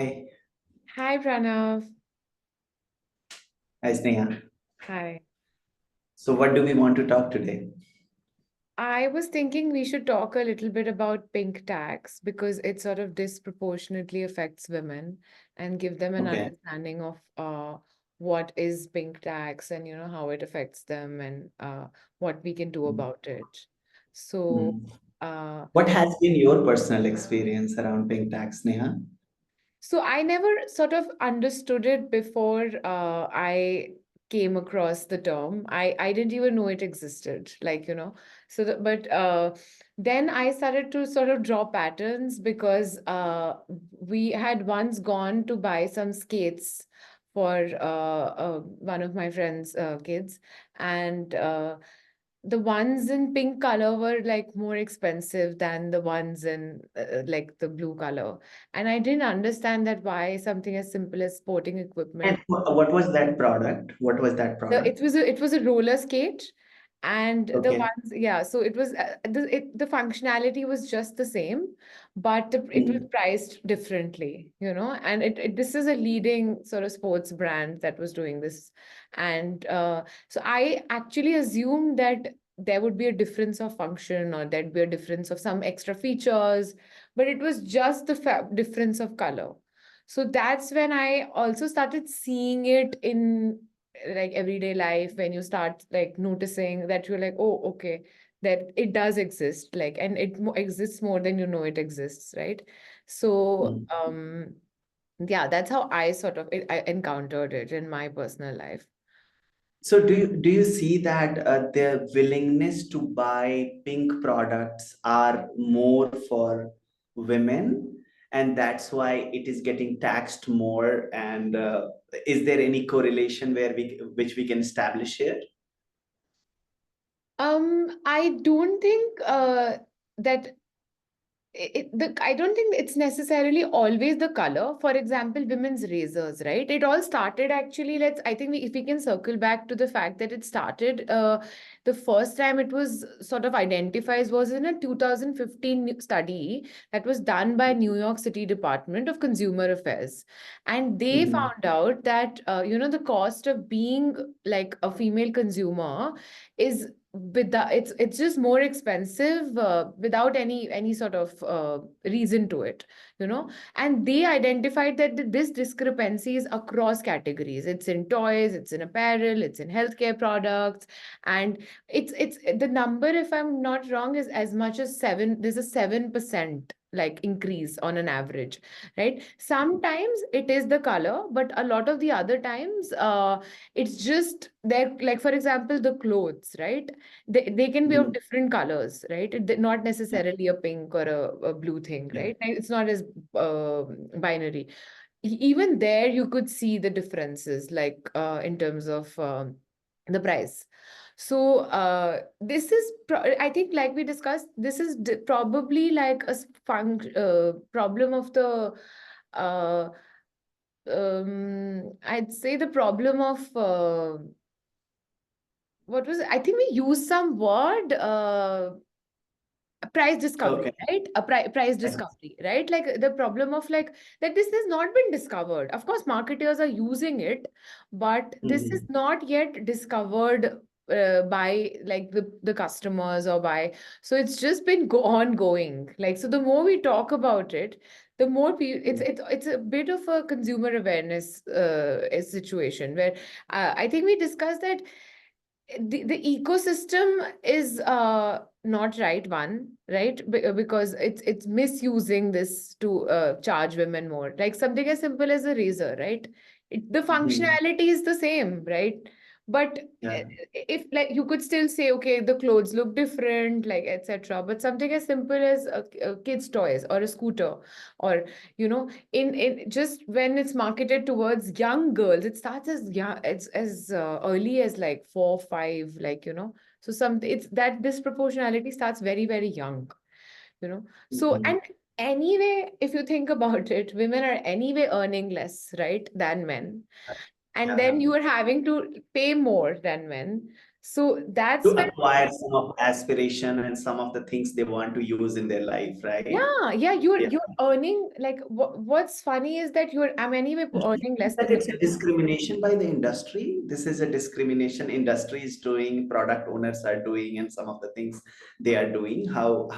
Hi. Hi, Pranav. Hi, Sneha. Hi. So, what do we want to talk today? I was thinking we should talk a little bit about pink tax because it sort of disproportionately affects women and give them an Okay. understanding of what is pink tax and how it affects them and what we can do about it. So, Mm. uh, What has been your personal experience around paying tax, Sneha? So I never sort of understood it before I came across the term. I didn't even know it existed, but then I started to sort of draw patterns because we had once gone to buy some skates for one of my friends' kids, and the ones in pink color were like more expensive than the ones in like the blue color. And I didn't understand that why something as simple as sporting And equipment. what was that product? What was that product? It was a roller skate, and the Okay. ones, yeah. So it was the functionality was just the same, but it was Mm. priced differently, And this is a leading sort of sports brand that was doing this, and so I actually assumed that there would be a difference of function or there'd be a difference of some extra features, but it was just the difference of color. So that's when I also started seeing it in like everyday life, when you start like noticing that you're like, oh, okay, that it does exist, like, and it exists more than you know it exists, right? So Mm. yeah, that's how I sort of I encountered it in my personal life. So, do you see that the willingness to buy pink products are more for women, and that's why it is getting taxed more? And is there any correlation which we can establish here? I don't think that I don't think it's necessarily always the color. For example, women's razors, right? It all started actually. I think if we can circle back to the fact that it started, the first time it was sort of identified was in a 2015 study that was done by New York City Department of Consumer Affairs, and they Mhm. found out that the cost of being like a female consumer is with the it's just more expensive without any sort of reason to it, and they identified that this discrepancy is across categories. It's in toys, it's in apparel, it's in healthcare products, and it's the number, if I'm not wrong, is as much as seven. There's a 7% like increase on an average, right? Sometimes it is the color, but a lot of the other times it's just there, like for example the clothes, right? They can be of Mhm. different colors, right? Not Yeah. necessarily a pink or a blue thing, Yeah. right? Like, it's not as binary. Even there you could see the differences, like in terms of the price. So this is I think, like we discussed, this is probably like a problem of the uh, I'd say the problem of what was it? I think we used some word, price discovery, Okay. right? A price Yes. discovery, right? Like the problem of like that this has not been discovered. Of course, marketers are using it, but this is Mhm. not yet discovered by like the customers or by. So it's just been ongoing. Like, so the more we talk about it, the more people, it's a bit of a consumer awareness situation where I think we discussed that the ecosystem is not right one, right? Because it's misusing this to charge women more, like something as simple as a razor, right? The Mhm. functionality is the same, right? But Yeah. if like you could still say, okay, the clothes look different, like etc., but something as simple as a kid's toys or a scooter, or in just when it's marketed towards young girls, it starts as young, it's as early as like 4 5, like so some it's that disproportionality starts very very young, so. Mhm. And anyway, if you think about it, women are anyway earning less, right, than men, and Yeah. then you are having to pay more than men. So To that's when, acquire some of aspiration and some of the things they want to use in their life, right? yeah, Yeah. you're earning like what's funny is that I'm anyway Do you earning think less that than the it's a discrimination by the industry? This is a discrimination industry is doing, product owners are doing, and some of the things they are doing. How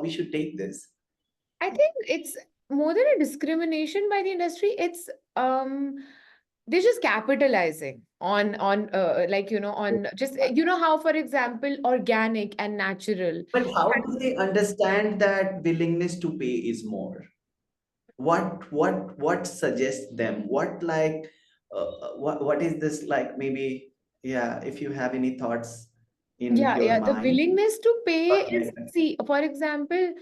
we should take this? I think it's more than a discrimination by the industry. It's um they're just capitalizing on like on just how, for example, organic and natural. But how do they understand that willingness to pay is more? What suggests them? What is this like? Maybe, yeah. If you have any thoughts in your Yeah, the mind, willingness to what pay is, makes see, for example,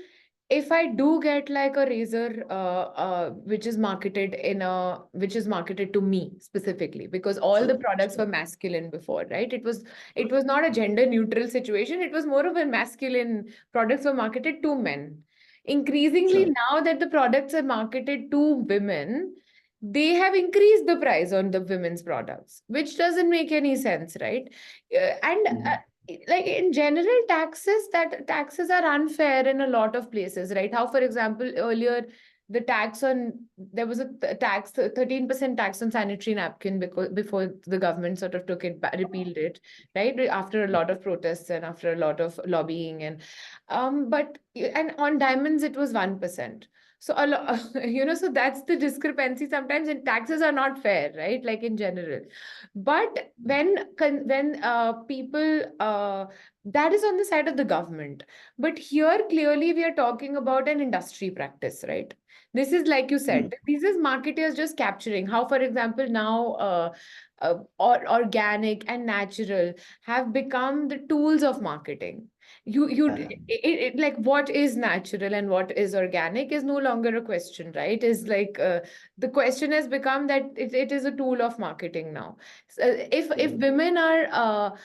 if I do get like a razor, which is marketed to me specifically, because all the products were masculine before, right? It was not a gender neutral situation. It was more of a masculine products were marketed to men. Increasingly, sure. now that the products are marketed to women, they have increased the price on the women's products, which doesn't make any sense, right? And Mhm. like in general, taxes are unfair in a lot of places, right? How, for example, earlier the tax on there was a tax 13% tax on sanitary napkin, because before the government sort of repealed it, right, after a lot of protests and after a lot of lobbying. And on diamonds it was 1%. So a lot so that's the discrepancy sometimes, and taxes are not fair, right, like in general. But when people that is on the side of the government. But here clearly we are talking about an industry practice, right? This is, like you Mm. said, this is marketers just capturing how, for example, now organic and natural have become the tools of marketing. Yeah. Like what is natural and what is organic is no longer a question, right? Is like the question has become that it is a tool of marketing now. So if Mm. women are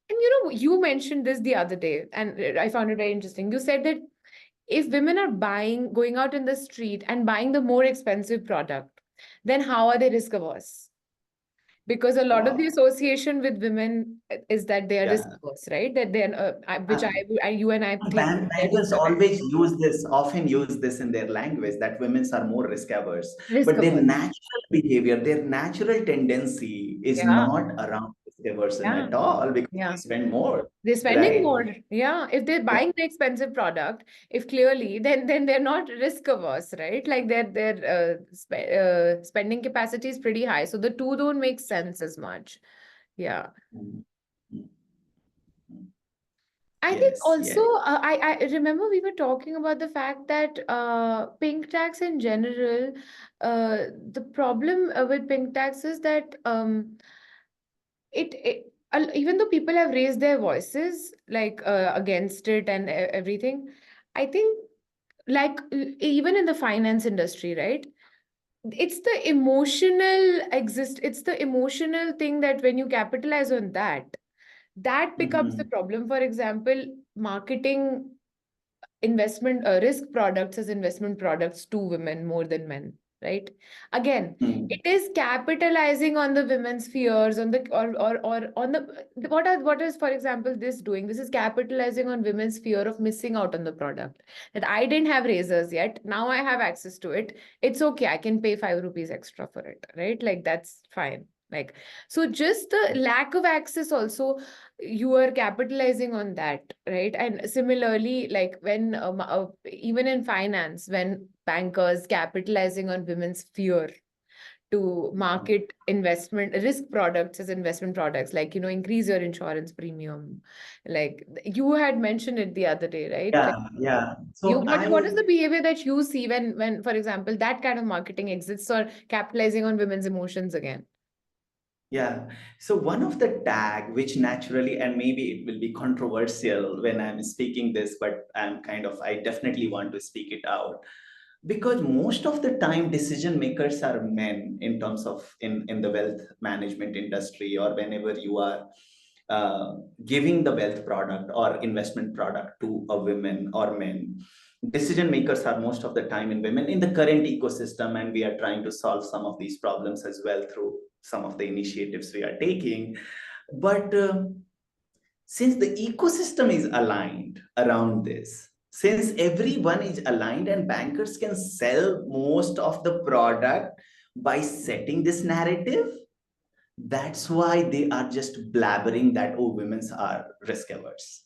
and you mentioned this the other day, and I found it very interesting. You said that if women are going out in the street and buying the more expensive product, then how are they risk averse? Because a lot of the Wow. association with women is that they are risk Yeah. averse, right? That they're which you and I think they're Bankers correct. always often use this in their language that women are more risk averse, Risk but their averse. natural behavior, their natural tendency is Yeah, not around risk aversion yeah, at all because they yeah. spend more, They're spending right? more. Yeah. If they're Yeah. buying the expensive product, if clearly, then they're not risk averse, right? Like their spending capacity is pretty high. So the two don't make sense as much. Yeah. Mm, mm, mm. I think Yes, also, yes. I remember we were talking about the fact that pink tax in general, the problem with pink tax is that even though people have raised their voices like against it and everything, I think like even in the finance industry, right? It's the emotional thing that when you capitalize on that, that becomes the Mhm. problem. For example, marketing investment risk products as investment products to women more than men, right? Again, Mm. it is capitalizing on the women's fears on the or on the what is, for example, this doing, this is capitalizing on women's fear of missing out on the product, that I didn't have razors yet, now I have access to it, it's okay, I can pay 5 rupees extra for it, right? Like that's fine. Like, so just the lack of access also, you are capitalizing on that, right? And similarly, like when even in finance, when bankers capitalizing on women's fear to market investment risk products as investment products, like increase your insurance premium, like you had mentioned it the other day, right? Like Yeah, yeah. you So what is the behavior that you see when, for example, that kind of marketing exists or capitalizing on women's emotions again? yeah. So one of the tag, which naturally, and maybe it will be controversial when I'm speaking this, but I definitely want to speak it out because most of the time decision makers are men in terms of in the wealth management industry or whenever you are uh, giving the wealth product or investment product to a women or men, decision makers are most of the time in women in the current ecosystem, and we are trying to solve some of these problems as well through some of the initiatives we are taking. But Since the ecosystem is aligned around this, since everyone is aligned and bankers can sell most of the product by setting this narrative, that's why they are just blabbering that, oh, women are risk averse.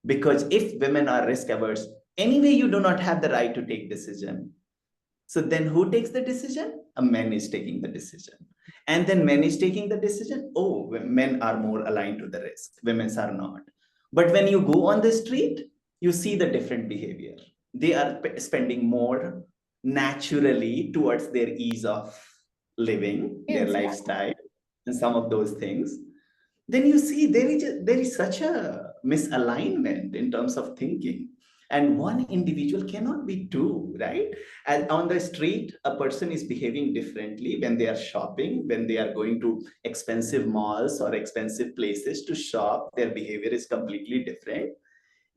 Because if women are risk averse, anyway, you do not have the right to take decision. So then who takes the decision? A man is taking the decision. And then men is taking the decision. Oh, men are more aligned to the risk. Women's are not. But when you go on the street, you see the different behavior. They are spending more naturally towards their ease of living, their Exactly. lifestyle, and some of those things. Then you see there is such a misalignment in terms of thinking, and one individual cannot be two, right? And on the street a person is behaving differently when they are shopping, when they are going to expensive malls or expensive places to shop, their behavior is completely different.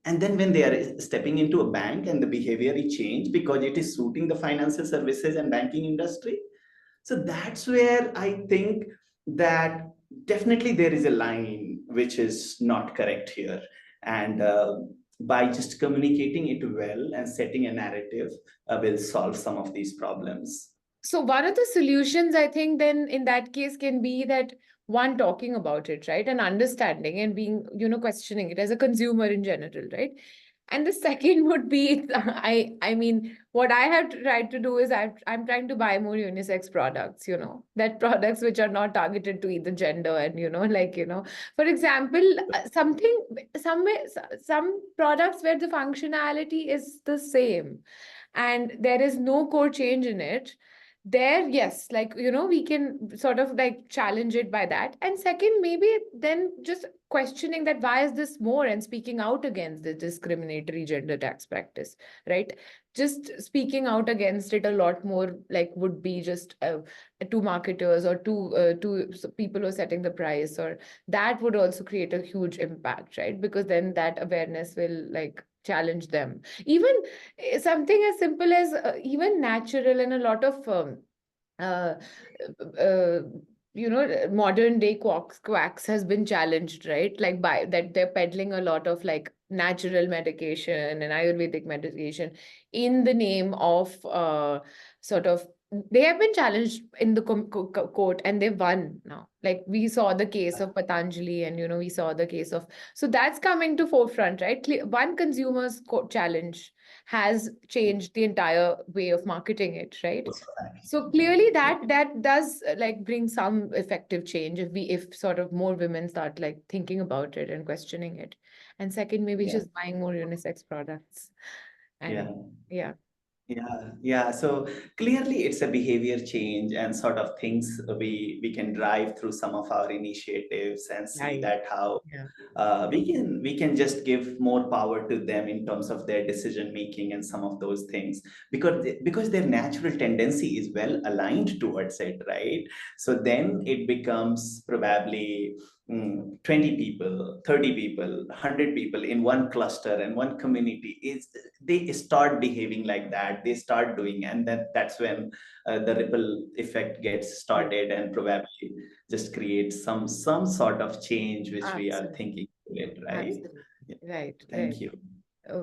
And then when they are stepping into a bank and the behavior is changed because it is suiting the financial services and banking industry. So that's where I think that definitely there is a line which is not correct here. And by just communicating it well and setting a narrative, will solve some of these problems. So one of the solutions, I think, then in that case can be that one talking about it, right? And understanding and being, questioning it as a consumer in general, right? And the second would be, I mean, what I have tried to do is I'm trying to buy more unisex products, that products which are not targeted to either gender and, for example, some products where the functionality is the same and there is no core change in it, there, yes, like, we can sort of like challenge it by that. And second, maybe then just questioning that why is this more and speaking out against the discriminatory gender tax practice, right? Just speaking out against it a lot more, like, would be just to marketers or to people who are setting the price, or that would also create a huge impact, right? Because then that awareness will like challenge them. Even something as simple as even natural and a lot of uh, uh, modern day quacks has been challenged, right? Like by that they're peddling a lot of like natural medication and Ayurvedic medication in the name of sort of they have been challenged in the court and they've won now. Like we saw the case of Patanjali and we saw the case of, so that's coming to forefront, right? One consumer's challenge has changed the entire way of marketing it, right? So clearly Yeah, that does like bring some effective change if sort of more women start like thinking about it and questioning it. And second, maybe yeah, just buying more unisex products. And yeah. yeah, Yeah. So clearly, it's a behavior change and sort of things we can drive through some of our initiatives and see right. that how Yeah. we can just give more power to them in terms of their decision making and some of those things, because their natural tendency is well aligned towards it, right? So then it becomes probably 20 people, 30 people, 100 people in one cluster and one community is they start behaving like that, they start doing, and then that's when the ripple effect gets Yeah. started and probably just creates some sort of change which we are Absolutely. thinking it, right? Absolutely. Yeah. Right. Thank Right. you.